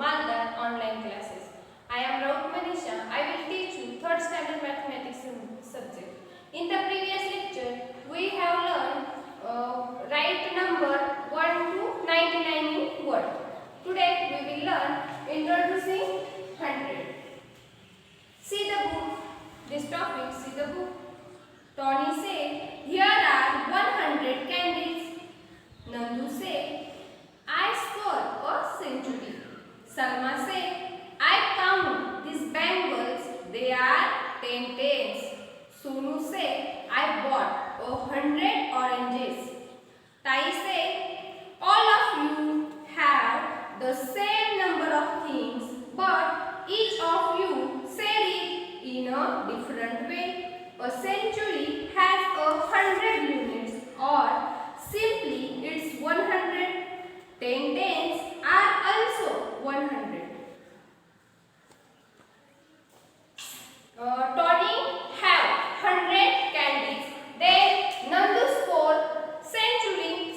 Maldan online classes. I am Raut Manisha. I will teach you 3rd standard mathematics subject. In the previous lecture, we have learned write number 1 to 99 in word. Today we will learn introducing 100. See the book. This topic, see the book. Tony said, here are 100 candies. Nandu said, I score a century. Salma said, I count these bangles. They are 10 tens. Sonu said, I bought 100 oranges. Tai said, all of you have the same number of things, but each of you said it in a different way. A century has 100 units, or simply it's 100. 10 tens are also 100. Tony have 100 candies. Then Nandu scored century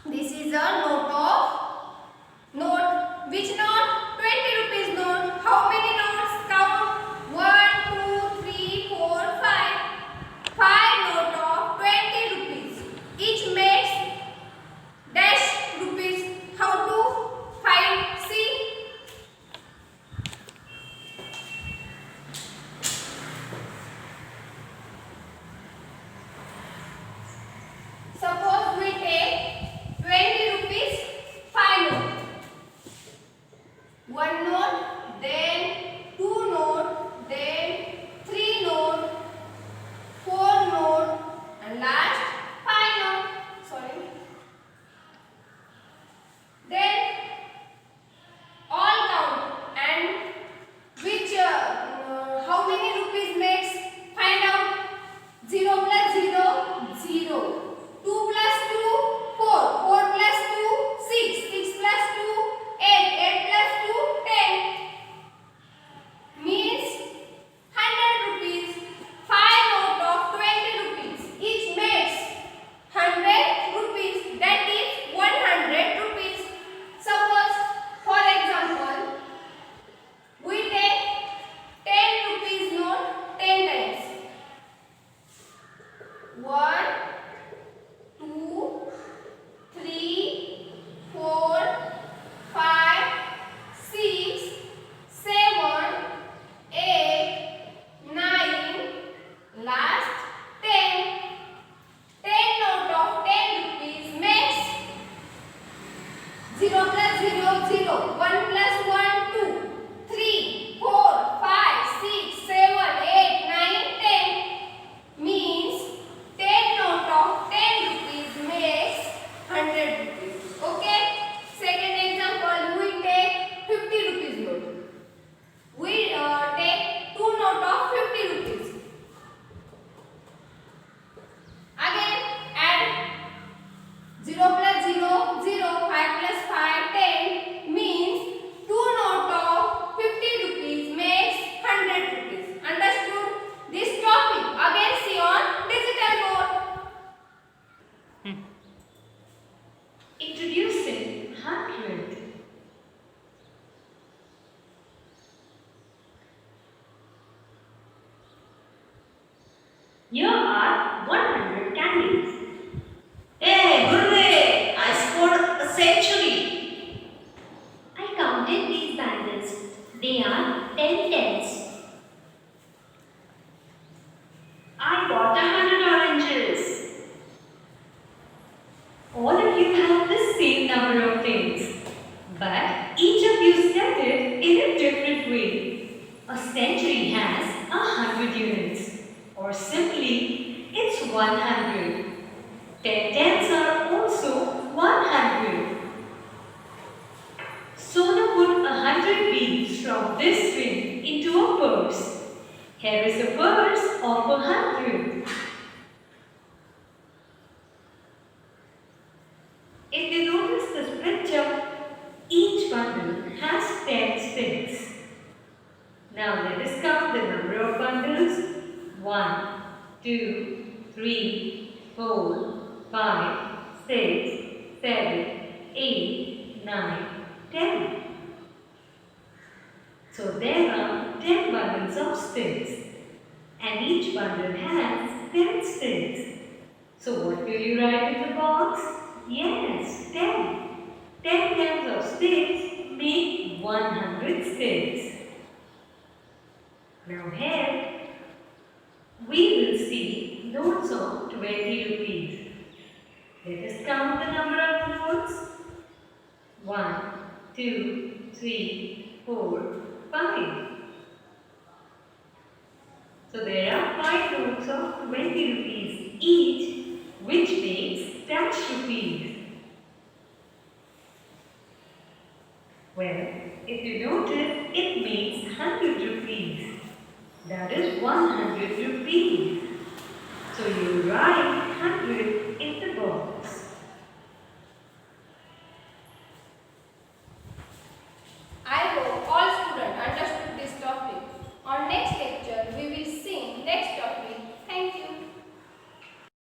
This is a note. Which note? 20 rupees note. How many notes? Count. 1, 2, 3, 4, 5. 5 note of 20 rupees. Each makes dash rupees. How to find? See. Suppose we take 20 rupees 5 note. One note, then two note, then three note, four note, and last 5 note. Sorry. Then all count and which how many rupees makes? Find out. 0 plus 0, 0. 2 plus 2, 4. 4 plus 2, 6. 6 plus 2, 8. 8 plus 2, 10. Means 100 rupees. 5 note of 20 rupees. Each makes 100 rupees. That is 100 rupees. Suppose, for example, we take 10 rupees note 10 times. 1, 2, 3, 4, 5, 6, 7, 8, 9, last 10. 10 note of 10 rupees makes 0 plus 0, 0. 1 plus 1, 2. 3, 4, 5, 6, 7, 8, 9, 10. Means 10 note of 10 rupees makes 100 rupees. Okay. Second example, we take 50 rupees note. We take two note of 50 rupees. Again add 0 plus 0, 0. 5 plus 5, 10. Means two note of 50 rupees makes 100 rupees. Understood? This topic again see on digital board. Introducing 100. Here are 100 candies. Hey, Gurudev, I scored a century. I counted these bangles. They are 10 tens. I got 100 oranges. All of you have the same number of things, but each of you said it in a different way. A century has 100 units, or simply, it's 100. 10 tens are also 100. Sona put 100 beads from this ring into a purse. Here is a purse of 100. If you notice the split jump, each bundle has 10 sticks. Now let us count the number of bundles. 1, 2, 3, 4, 5, 6, 7, 8, 9, 10. So there are 10 bundles of sticks, and each bundle has 10 sticks. So what will you write in the box? Yes, 10. 10 tens of sticks make 100 sticks. Now here, we will see notes of 20 rupees. Let us count the number of notes. 1, 2, 3, 4, 5. So there are 5 notes of 20 rupees each, which makes dash rupees. Well, if you notice, it makes 100 rupees. That is 100 rupees. So you write 100